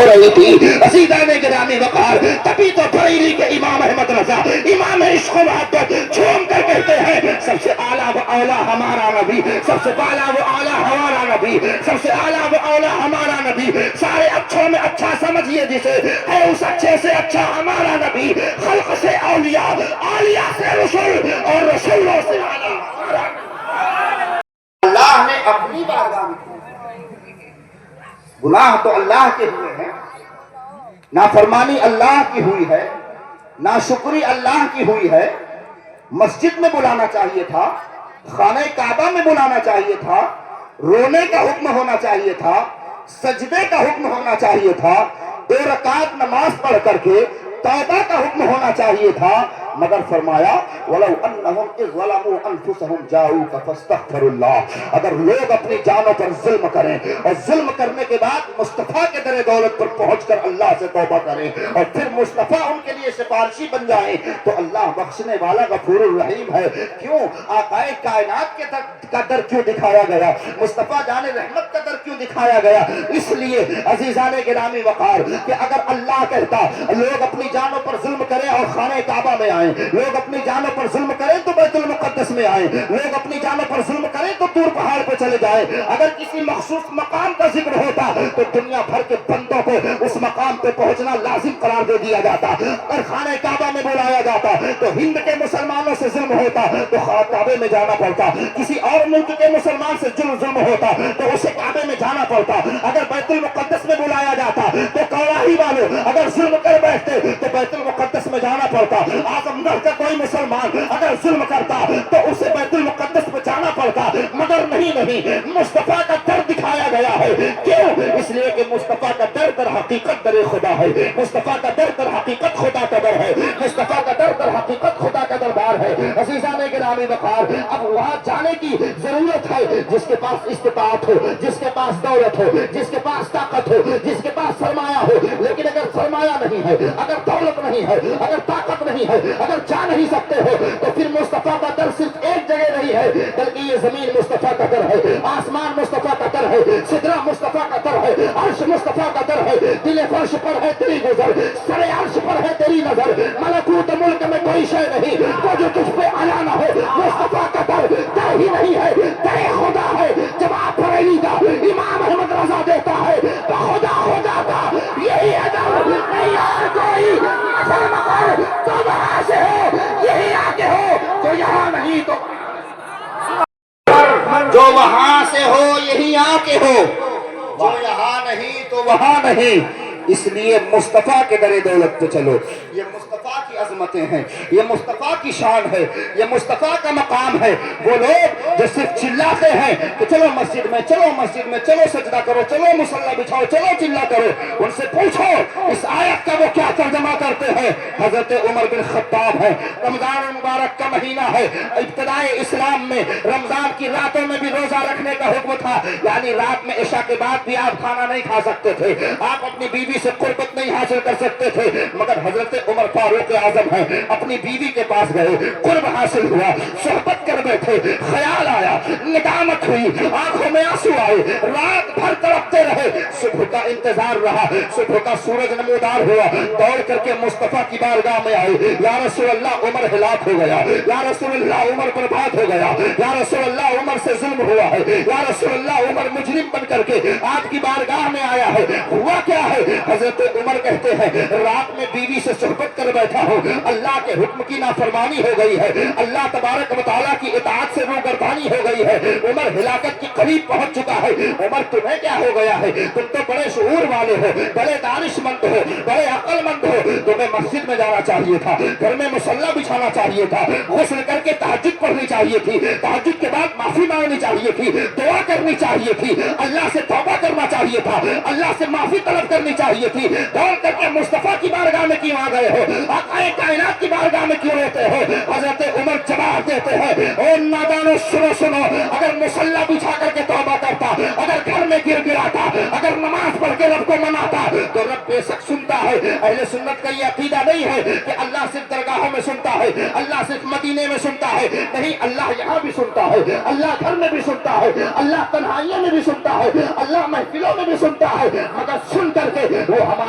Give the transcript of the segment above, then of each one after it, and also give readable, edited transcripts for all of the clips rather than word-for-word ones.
رہی تھی۔ عزیزان گرامی وقار، تبھی تو بریلی کے امام احمد رضا امام عشق و محبت جھوم کر کہتے ہیں سب سے اعلیٰ و اولیٰ ہمارا نبی، سب سے بالا و اعلیٰ ہمارا نبی، سب سے اعلیٰ و اولیٰ ہمارا نبی، سارے اچھوں میں اچھا سمجھیے جسے، ہے اس اچھے سے اچھا ہمارا نبی، خلق سے اولیاء، اولیاء سے رسول، اور رسولوں سے اعلیٰ ہمارا نبی۔ اللہ نے اپنی بارگاہ میں گناہ تو اللہ کے ہوئے ہیں، نافرمانی اللہ کی ہوئی ہے، ناشکری اللہ کی ہوئی ہے، مسجد میں بلانا چاہیے تھا، خانہ کعبہ میں بلانا چاہیے تھا، رونے کا حکم ہونا چاہیے تھا، سجدے کا حکم ہونا چاہیے تھا، 2 رکعت نماز پڑھ کر کے توبہ کا حکم ہونا چاہیے تھا، مگر فرمایا وَلَوْ أَنَّهُمْ إِذْ ظَلَمُوا أَنفُسَهُمْ جَاءُوكَ فَاسْتَغْفِرُوا اللَّهَ۔ اگر لوگ اپنی جانوں پر ظلم کریں اور ظلم کرنے کے بعد مصطفیٰ کے در دولت پر پہنچ کر اللہ سے توبہ کریں اور پھر مصطفیٰ ان کے لیے سفارشی بن جائیں تو اللہ بخشنے والا غفور الرحیم ہے۔ کیوں آقائے کائنات کے کا در کیوں دکھایا گیا؟ مصطفیٰ جان رحمت کا در کیوں دکھایا گیا؟ اس لیے عزیزان گرامی وقار کہ اگر اللہ کہتا لوگ اپنی جانوں پر ظلم کریں اور خانہ کعبہ میں آئیں، لوگ اپنی جانوں پر ظلم کریں تو بیت المقدس میں آئیں، لوگ اپنی جانوں پر ظلم کریں تو طور پہاڑ پہ چلے جائیں، اگر کسی مخصوص مقام کا ذکر ہوتا تو دنیا بھر کے بندوں کو اس مقام پہ پہنچنا لازم قرار دے دیا جاتا، اگر خانہ کعبہ میں بلایا جاتا تو ہند کے مسلمانوں سے ظلم ہوتا تو کعبے میں جانا پڑتا، کسی اور ملک کے مسلمان سے ظلم ہوتا تو اسے کعبے میں جانا پڑتا، اگر بیت المقدس میں بلایا جاتا تو کوراہی والوں اگر ظلم کر بیٹھتے تو بیت المقدس میں جانا پڑتا، اعظم گڑھ کا کوئی مسلمان اگر ظلم کرتا تو اسے بیت المقدس میں جانا پڑتا، مگر نہیں مصطفیٰ کا در دکھایا گیا ہے۔ کیوں؟ اس لیے کہ مصطفیٰ کا در در حقیقت در خدا ہے، مصطفیٰ کا در در حقیقت خدا کا در ہے، مصطفیٰ کا در در حقیقت خدا کا دربار ہے۔ عزیزان گرامی وقار، اب وہاں جانے کی ضرورت ہے جس کے پاس استطاعت ہو، جس کے پاس دولت ہو، جس کے پاس طاقت ہو، جس کے پاس سرمایہ ہو، لیکن اگر سرمایہ نہیں ہے، اگر دولت نہیں ہے، اگر طاقت نہیں ہے، اگر جا نہیں سکتے ہو تو پھر مصطفیٰ کا در صرف ایک جگہ نہیں ہے بلکہ یہ زمین مصطفیٰ کا در ہے، آسمان مصطفیٰ کا در ہے، سدرہ مصطفیٰ کا در ہے، عرش مصطفیٰ کا در ہے، دل فرش پر ہے تیری نظر، سر عرش پر ہے تیری نظر، ملکوت ملک میں کوئی شے نہیں وہ جو تجھ پہ آیا نہ ہو، مصطفیٰ کا در در ہی نہیں ہے، در خدا ہے۔ جواب بریلی کا امام احمد رضا دیتا ہے خدا خدا کا یہی ہے در، نہیں اور کوئی نفر مقر تو وہاں سے ہو، یہی آگے ہو تو یہاں نہیں تو جو وہاں سے ہو یہی آ کے ہو، جو یہاں نہیں تو وہاں نہیں۔ اس لیے مصطفیٰ کے در دولت پہ چلو، یہ مصطفیٰ کی عظمتیں ہیں، یہ مصطفیٰ کی شان ہے، یہ مصطفیٰ کا مقام ہے۔ وہ لوگ جو صرف چلاتے ہیں کہ چلو مسجد میں، چلو مسجد میں، چلو سجدہ کرو، چلو مصلی بچھاؤ، چلو چلا کرو، ان سے پوچھو اس آیت کا وہ کیا ترجمہ کرتے ہیں۔ حضرت عمر بن خطاب ہے، رمضان مبارک کا مہینہ ہے، ابتدائے اسلام میں رمضان کی راتوں میں بھی روزہ رکھنے کا حکم تھا، یعنی رات میں عشاء کے بعد بھی آپ کھانا نہیں کھا سکتے تھے، آپ اپنی بیوی سے قربت نہیں حاصل کر سکتے تھے، مگر حضرت عمر فاروق اعظم ہیں، اپنی بیوی کے پاس گئے، قرب حاصل ہوا، صحبت کر بیٹھے، خیال آیا، ندامت ہوئی، آنکھوں میں آنسو آئے، رات بھر تڑپتے رہے، صبح کا انتظار رہا، صبح کا سورج نمودار ہوا، دوڑ کر کے مصطفیٰ کی بارگاہ میں آئے، یا رسول اللہ عمر ہلاک ہو گیا، یا رسول اللہ عمر برباد ہو گیا، یا رسول اللہ عمر سے ظلم ہوا ہے، یا رسول اللہ عمر مجرم بن کر کے آپ کی بارگاہ میں آیا ہے، ہوا کیا ہے؟ حضرت عمر کہتے ہیں رات میں بیوی سے صحبت کر بیٹھا ہوں، اللہ کے حکم کی نافرمانی ہو گئی ہے، اللہ تبارک و تعالیٰ کی اطاعت سے روگردانی ہو گئی ہے، عمر ہلاکت کی قریب پہنچ چکا ہے۔ عمر تمہیں کیا ہو گیا ہے؟ تم تو بڑے شعور والے ہو، بڑے دانش مند ہو، بڑے عقل مند ہو، تمہیں مسجد میں جانا چاہیے تھا، گھر میں مصلی بچھانا چاہیے تھا، غسل کر کے تہجد پڑھنی چاہیے تھی، تہجد کے بعد معافی مانگنی چاہیے تھی، دعا کرنی چاہیے تھی، اللہ سے توبہ کرنا چاہیے تھا، اللہ سے معافی طلب کرنی چاہیے تھی، دوڑ کر کے مصطفیٰ کی بارگاہ میں کیوں آ گئے ہو؟ آقائے کائنات کی بارگاہ میں کیوں رہتے ہو؟ حضرت عمر جواب دیتے ہیں اے نادانو سنو، اگر مصلی بچھا کر کے توبہ کرتا، اگر گھر میں گر گراتا، اگر نماز پڑھ کے رب کو مناتا تو رب بے شک سنتا ہے۔ اہل سنت کا یہ عقیدہ نہیں ہے کہ اللہ صرف درگاہوں میں سنتا ہے، اللہ صرف مدینے میں سنتا ہے، نہیں، اللہ یہاں بھی سنتا ہے، اللہ گھر میں بھی سنتا ہے، اللہ تنہائیوں میں بھی سنتا ہے، اللہ محفلوں میں بھی سنتا ہے، مگر سن کر کے وہ ہمارے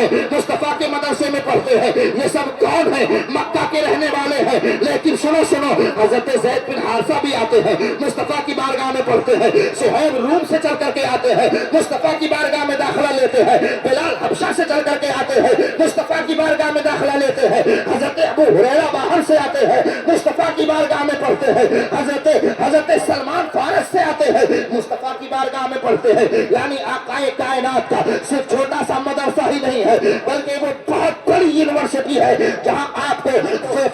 ہیں, مصطفیٰ کے مدرسے میں پڑھتے ہیں. یہ سب کون ہیں؟ مکہ کے رہنے والے ہیں. لیکن سنو سنو, حضرت زید بن حارثہ بھی آتے ہیں, مصطفیٰ کی بارگاہ میں پڑھتے ہیں. صہیب روم سے چل کر کے آتے ہیں, مصطفیٰ کی بارگاہ میں داخلہ لیتے ہیں. بلال حبشہ سے چل کر کے آتے ہیں, مصطفیٰ کی بارگاہ میں داخلہ لیتے ہیں. حضرت ابو ہریرہ باہر سے آتے ہیں, مصطفیٰ کی بارگاہ میں پڑھتے ہیں. حضرت سلمان فارس سے آتے ہیں, مصطفیٰ کی بارگاہ میں پڑھتے ہیں. یعنی آقائے کائنات کا صرف چھوٹا سا مدرسہ ہی نہیں ہے, بلکہ وہ بہت بڑی یونیورسٹی ہے, جہاں آپ کو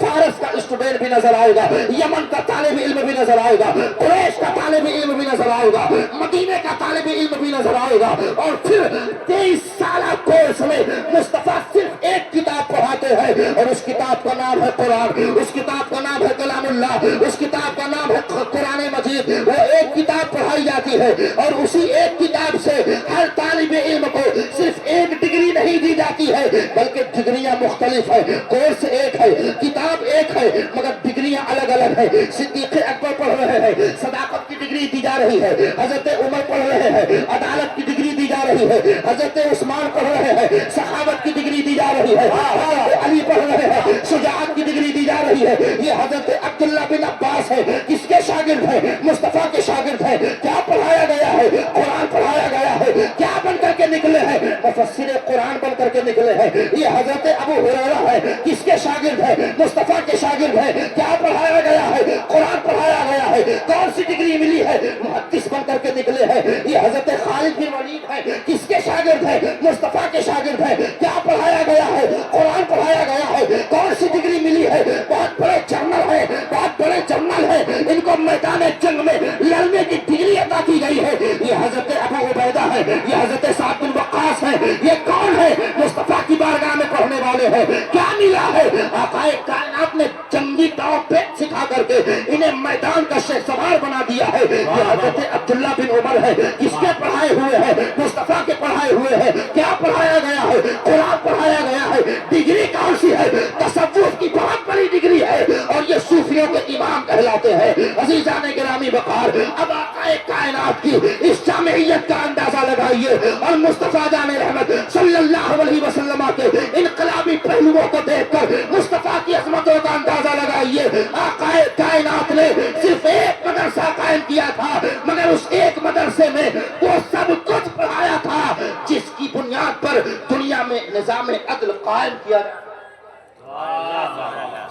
فارس کا اسٹوڈنٹ بھی نظر آئے گا, یمن کا طالب علم بھی نظر آئے گا, قریش کا طالب علم بھی نظر آئے گا, مدینے کا طالب علم بھی نظر آئے گا. اور پھر 23 سالہ کورس میں مصطفیٰ صرف ایک کتاب پڑھاتے ہیں, اور اس کتاب کا نام ہے قرآن, اس کتاب کا نام ہے کلام اللہ, اس کتاب کا نام ہے قرآن مجید. وہ ایک کتاب پڑھائی جاتی ہے, اور اسی ایک کتاب سے ہر طالب علم کو صرف ایک ڈگری نہیں دی جاتی ہے, بلکہ ڈگریاں مختلف ہیں. کورس ایک ہے, کتاب ایک ہے, مگر ڈگریاں الگ الگ ہیں. صدیق اکبر پڑھ رہے ہیں, صداقت کی ڈگری دی جا رہی ہے. حضرت عمر پڑھ رہے ہیں, عدالت کی ڈگری دی جا رہی ہے. حضرت عثمان پڑھ رہے ہیں, سخاوت کی ڈگری دی جا رہی ہے. حضرت علی پڑھ رہے ہیں, شجاعت کی ڈگری دی جا رہی ہے. یہ حضرت عبداللہ بن عباس ہے, کس کے شاگرد ہیں؟ مصطفیٰ کے شاگرد ہیں. کیا پڑھایا گیا ہے؟ قرآن پڑھایا گیا ہے. کیا بن کر کے نکلے ہیں؟ مفسر قرآن بن کر کے نکلے ہیں. یہ حضرت ابو ہریرہ ہے, کس کے شاگرد ہے؟ مصطفیٰ کے شاگرد ہیں. کیا پڑھایا گیا ہے؟ قرآن پڑھایا گیا ہے. کون سی ڈگری ملی ہے؟ محدث بن کر کے نکلے ہیں. یہ حضرت خالد بن ولید ہے, کس کے شاگرد ہیں؟ مصطفیٰ کے شاگرد ہیں. کیا پڑھایا گیا ہے؟ قرآن پڑھایا گیا ہے. کون سی ڈگری ملی ہے؟ بہت بڑے جنرل ہیں, بہت بڑے جنرل ہیں, ان کو میدان جنگ میں لڑنے کی ڈگری عطا کی گئی ہے. یہ حضرت ابو عبیدہ ہے, یہ حضرت سعد بن وقاص ہے. یہ کون ہے؟ مصطفیٰ کی بارگاہ میں پڑھنے والے ہیں. کیا ملا ہے؟ آقائے کائنات نے جنگی داؤ پیچ سکھا کر کے انہیں میدان کا شہ سوار بنا دیا ہے. یہ حضرت عبداللہ بن عمر ہے, کس کے پڑھائے ہوئے ہیں؟ مصطفیٰ کے پڑھائے ہوئے ہیں. کیا پڑھایا گیا ہے؟ قرآن پڑھایا گیا ہے. ڈگری کون سی ہے؟ تصوف کی بہت بڑی ڈگری ہے, اور یہ صوفیوں کے امام کہلاتے ہیں. عزیزان گرامی وقار, اب آقائے کائنات کی اس جامعیت کا اندازہ لگائیے, اور مصطفیٰ جان رحمت صلی اللہ علیہ وسلم کے انقلابی پہلوؤں کو دیکھ کر مصطفیٰ کی عظمتوں کا اندازہ لگائیے. آقائے کائنات نے صرف ایک مدرسہ قائم کیا تھا, مگر اس ایک مدرسے میں وہ سب کچھ پڑھایا تھا جس کی بنیاد پر دنیا میں نظام عدل قائم کیا.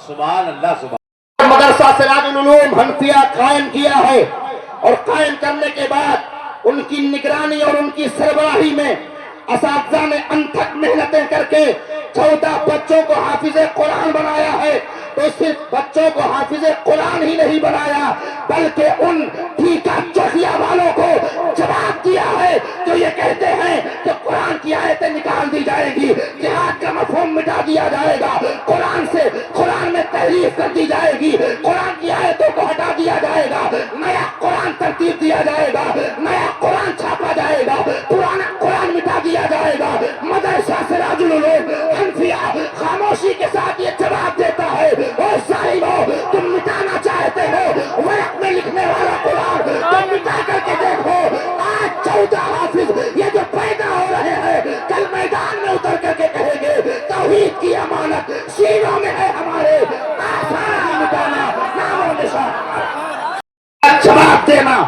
سبحان اللہ, سبحان مدرسہ سراج العلوم حنفیہ قائم کیا ہے, اور قائم کرنے کے بعد ان کی نگرانی اور ان کی سربراہی میں اساتذہ نے انتھک محنتیں کر کے 14 بچوں کو حافظ قرآن بنایا ہے. تو صرف بچوں کو حافظ قرآن ہی نہیں بنایا, بلکہ ان ٹھیکہ چوکیا والوں کو جواب دیا ہے جو یہ کہتے ہیں کہ قرآن کی آیتیں نکال دی جائے گی, جہاد کا مفہوم مٹا دیا جائے گا, قرآن میں تحریف کر دی جائے گی, قرآن کی آیتوں کو ہٹا دیا جائے گا, نیا قرآن ترتیب دیا جائے گا, نیا قرآن چھاپا جائے گا, پرانا قرآن مٹا دیا جائے گا. مدرسہ سراج العلوم حنفیہ خاموشی کے ساتھ یہ جواب دیتا ہے, اور ظالمو, تم مٹانا چاہتے ہو ورق میں لکھنے والا قرآن, تم مٹا کر کے دیکھو. آج 14 حافظ یہ جو پیدا ہو رہے ہیں, کل میدان میں اتر کر کے کہیں گے توحید کی امانت سینوں میں ہے ہمارے, آسان ہے مٹانا, نام و نشان. جواب دینا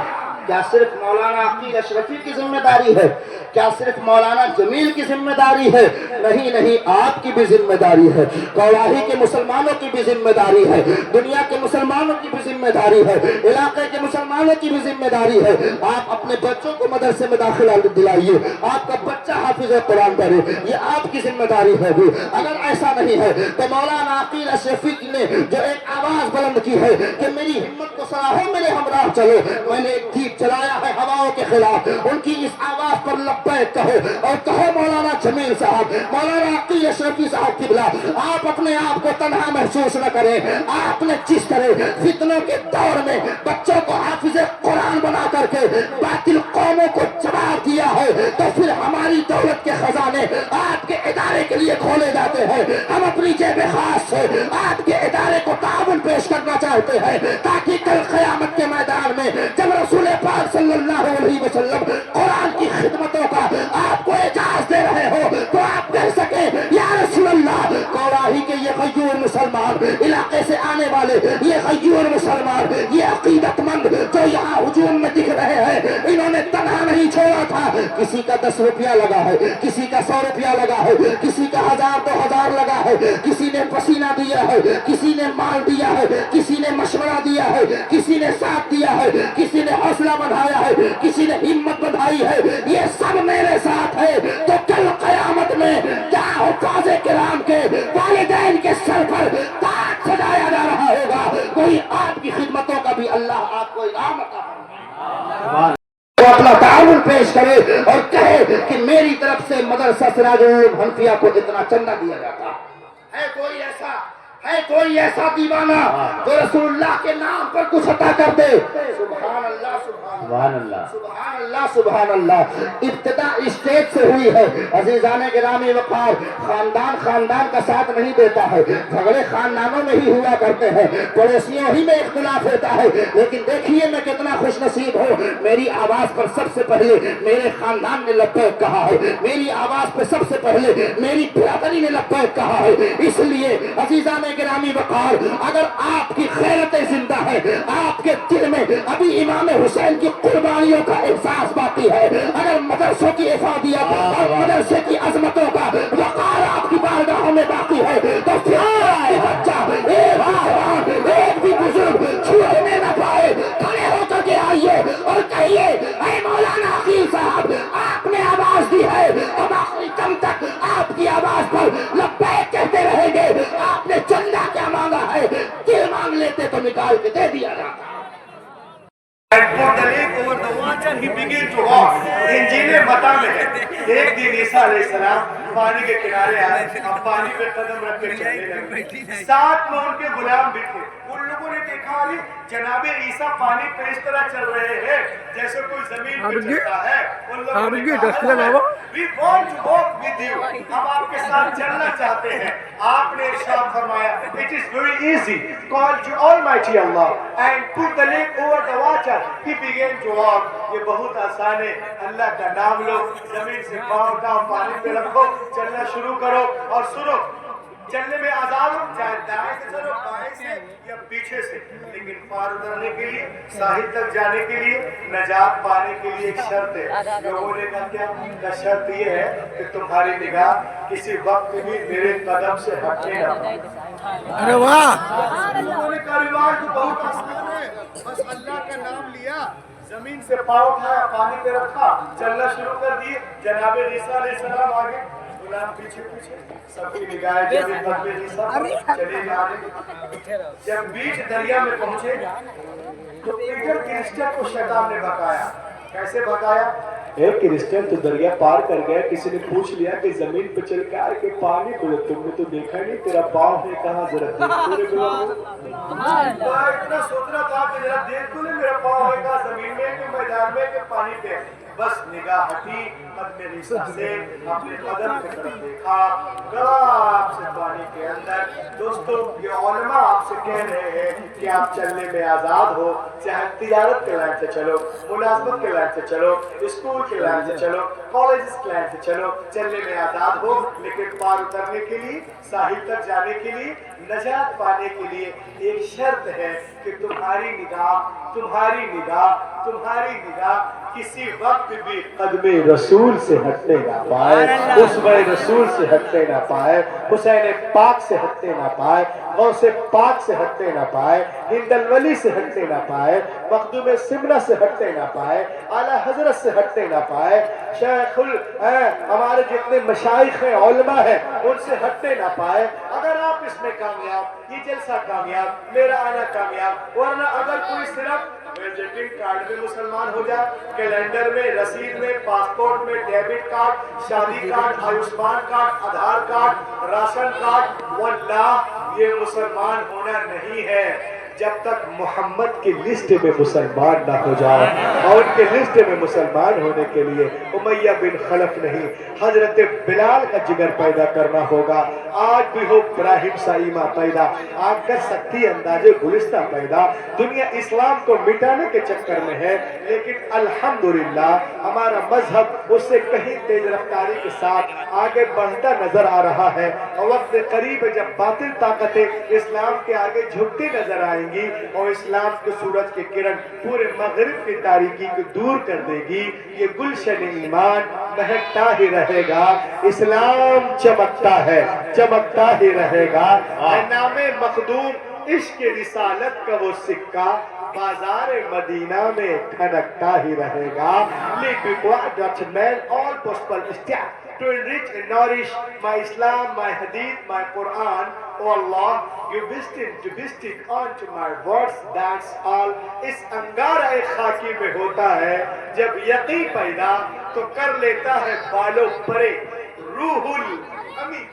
کیا صرف مولانا عقیل اشرفی کی ذمہ داری ہے؟ کیا صرف مولانا جمیل کی ذمہ داری ہے؟ نہیں نہیں, آپ کی بھی ذمہ داری ہے, کولاہی کے مسلمانوں کی بھی ذمہ داری ہے, دنیا کے مسلمانوں کی بھی ذمہ داری ہے, علاقے کے مسلمانوں کی بھی ذمہ داری ہے. آپ اپنے بچوں کو مدرسے میں داخلہ دلائیے, آپ کا بچہ حافظ قرآن پڑھے, یہ آپ کی ذمہ داری ہے بھی. اگر ایسا نہیں ہے تو مولانا عقیل اشرفی نے جو ایک آواز بلند کی ہے کہ میری ہمت کو سراہو, میرے ہمراہ چلو, میں نے ایک گیت چلایا ہے ہواؤں کے خلاف, ان کی اس آواز پر لبیک کہو, اور کہو مولانا جمیل صاحب, مولانا عقیل اشرفی صاحب قبلہ, آپ اپنے آپ کو تنہا محسوس نہ کریں. آپ نے جس طرح فتنوں کے دور میں بچوں کو حافظ قرآن بنا کر کے باطل قوموں کو جواب دیا ہے, تو پھر ہماری دولت کے خزانے آپ کے ادارے کے لیے کھولے جاتے ہیں. ہم اپنی جیب خاص سے آپ کے ادارے کو تعاون پیش کرنا چاہتے ہیں, تاکہ کل قیامت کے میدان میں جب رسول پاک صلی اللہ علیہ وسلم قرآن کی خدمتوں کا آپ کو اجازت آواز دے رہے ہو تو آپ کہہ سکے یا رسول اللہ، کوڑاہی کے یہ غیور مسلمان، علاقے سے آنے والے یہ غیور مسلمان، یہ عقیدت مند جو یہاں ہجوم میں دکھ رہے ہیں، انہوں نے تنہا نہیں چھوڑا تھا. کسی کا 10 روپیہ لگا ہے، کسی کا 100 روپیہ لگا ہے، کسی کا 1000 2000 لگا ہے، کسی نے پسینہ دیا ہے، کسی نے مال دیا ہے، کسی نے مشورہ دیا ہے، کسی نے ساتھ دیا ہے، کسی نے حوصلہ بڑھایا ہے، کسی نے ہمت بڑھائی ہے. یہ سب میرے ساتھ ہے. تو کل قیامت میں کیا حفاظ کرام کے والدین کے سر پر تاج سجایا جا رہا ہوگا. کوئی آپ کی خدمتوں کا بھی اللہ آپ کو انعام عطا فرمائے. وہ اپنا تعاون پیش کرے اور کہے کہ میری طرف سے مدرسہ سراج العلوم حنفیہ کو اتنا چندہ دیا جاتا ہے. کوئی ایسا دیوانہ جو رسول اللہ کے نام پر کچھ عطا کر دے. سبحان اللہ سبحان اللہ سبحان اللہ سبحان اللہ. ابتدا اسٹیج سے ہوئی ہے. عزیزان گرامی وقار، خاندان کا ساتھ نہیں دیتا ہے. جھگڑے خاندانوں میں ہی ہوا کرتے ہیں، پڑوسیوں ہی میں اختلاف ہوتا ہے. لیکن دیکھیے میں کتنا خوش نصیب ہوں، میری آواز پر سب سے پہلے میرے خاندان نے لبیک کہا ہے، میری آواز پہ سب سے پہلے میری برادری نے لبیک کہا ہے. اس لیے عزیزان گرامی وقار، اگر آپ کی خیرت زندہ ہے، آپ کے دل میں ابھی امام حسین کی قربانیوں کا احساس باقی ہے، اگر مدرسوں کی افادیت اور مدرسے کی عظمتوں کا وقار آپ کی بارگاہوں میں باقی ہے، تو پھر ایک بچہ، ایک جوان، ایک بھی بزرگ چھوٹنے نہ پائے. کھڑے ہو کر کے آئیے اور کہیے اے مولانا عقیل صاحب، آپ نے آواز دی ہے، اب آخری دم تک آپ کی آواز پر لبیک کہتے رہیں گے. آپ نے چندہ کیا مانگا ہے؟ دل مانگ لیتے تو نکال کے دے دیا جاتا. And put the leg over the water, he began to walk. انجیل متا میں ہے، ایک دن عیسیٰ علیہ السلام پانی کے کنارے آئے، اب پانی پہ قدم رکھ کے چلنے لگے. ساتھ میں ان کے غلام بھی تھے. ان لوگوں نے دیکھا جناب عیسیٰ پانی پہ اس طرح چل رہے ہیں جیسے کوئی زمین پہ چلتا ہے. ان لوگوں نے کہا we want to walk with you، ہم آپ کے ساتھ چلنا چاہتے ہیں. آپ نے ارشاد فرمایا it is very easy، call to Almighty Allah and put the leg over the water. He began to walk. یہ بہت آسان ہے. اللہ کا نام لو، زمین سے پاؤں اٹھاؤ، پانی پہ رکھو، چلنا شروع کرو. اور سنو، چلنے میں آزاد ہو، چاہے دائیں سے چلو، بائیں سے یا پیچھے سے. لیکن پار اترنے کے لیے، ساحل تک جانے کے لیے، نجات پانے کے لیے ایک شرط ہے. لوگوں نے کہا کیا؟ شرط یہ ہے کہ تمہاری نگاہ کسی وقت بھی میرے قدم سے ہٹنے نہ پائے. ارے واہ! لوگوں نے کہا رواج تو بہت آسان ہے، بس اللہ کا نام لیا، زمین سے پاؤں اٹھایا، پانی پہ رکھا، چلنا شروع کر دیے. جناب عیسیٰ علیہ السلام آگے، غلام پیچھے پیچھے، سب کی نگاہیں جب عیسیٰ چلے جا رہے. جب بیچ دریا میں پہنچے تو پیٹر کرسچن کو شیطان نے بھگایا. کیسے بھگایا؟ ایک کرسچن تو دریا پار کر گیا. کسی نے پوچھ لیا کہ زمین پہ چل کے آئے کہ پانی کو تم نے تو دیکھا نہیں، تیرا پاؤں ہے کہاں، ذرا دیکھ تو اتنا سوچ رہا تھا کہ ذرا دیکھ تو نہیں میرا پاؤں ہے کہاں، زمین میں کہ میدان میں کہ پانی پہ. بس نگاہ ہٹی، قدم عیسیٰ سے اپنے قدم کی طرف دیکھا، گڑا آپ سے پانی کے اندر. دوستو یہ علماء آپ سے کہہ رہے ہیں کہ آپ چلنے میں آزاد ہو، چاہے تجارت کے لائن سے چلو، ملازمت کے لائن سے چلو، اسکول کے لائن سے چلو، کالجز کے لائن سے چلو، چلنے میں آزاد ہو. لیکن پار اترنے کے لیے، ساحل تک جانے کے لیے، نجات پانے کے لیے ایک شرط ہے کہ تمہاری نگاہ کسی وقت بھی قدم رسول سے ہٹنے نہ پائے، اسوہ رسول سے ہٹنے نہ پائے، حسین پاک سے ہٹنے نہ پائے، غوث پاک سے ہٹنے نہ پائے، ہند الولی سے ہٹنے نہ پائے، مخدوم سمنہ سے ہٹنے نہ پائے، اعلیٰ حضرت سے ہٹنے نہ پائے، شیخ ہمارے جتنے مشائخ ہیں، علماء ہیں، ان سے ہٹنے نہ پائے. اگر آپ اس میں کامیاب، یہ جلسہ کامیاب، میرا آنا کامیاب. ورنہ اگر کوئی صرف وزٹنگ کارڈ میں مسلمان ہو جائے، کیلنڈر میں، رسید میں، پاسپورٹ میں، ڈیبٹ کارڈ، شادی card, Ayushman card, Aadhaar card, ration card, واللہ یہ مسلمان ہونا نہیں ہے. جب تک محمد کی لسٹ میں مسلمان نہ ہو جائے، اور ان کے لسٹ میں مسلمان ہونے کے لیے امیہ بن خلف نہیں، حضرت بلال کا جگر پیدا کرنا ہوگا۔ آج بھی ہو ابراہیم سائمہ پیدا، آج کر سکتی اندازے گلستہ پیدا، دنیا اسلام کو مٹانے کے چکر میں ہے، لیکن الحمدللہ ہمارا مذہب اس سے کہیں تیز رفتاری کے ساتھ آگے بڑھتا نظر آ رہا ہے، اور وقت قریب ہے جب باطل طاقتیں اسلام کے آگے جھکتی نظر آئیں گی، اور اسلام کے سورج کی کرن پورے مغرب کی تاریکی کو دور کر دے گی۔ یہ گلشن ایمان مہکتا ہی رہے گا، اسلام چمکتا ہے، چمکتا ہی رہے گا۔ اے نام مخدوم عشق رسالت کا وہ سکہ بازار مدینہ میں کھنکتا ہی رہے گا۔ Live before that man all possible steps to enrich and nourish my Islam, my Hadith, my Quran. Oh Allah, you visited onto my words, that's all. اس انگارہ خاکی میں ہوتا ہے جب یقین پیدا تو کر لیتا ہے بالوں پرے روح الامین۔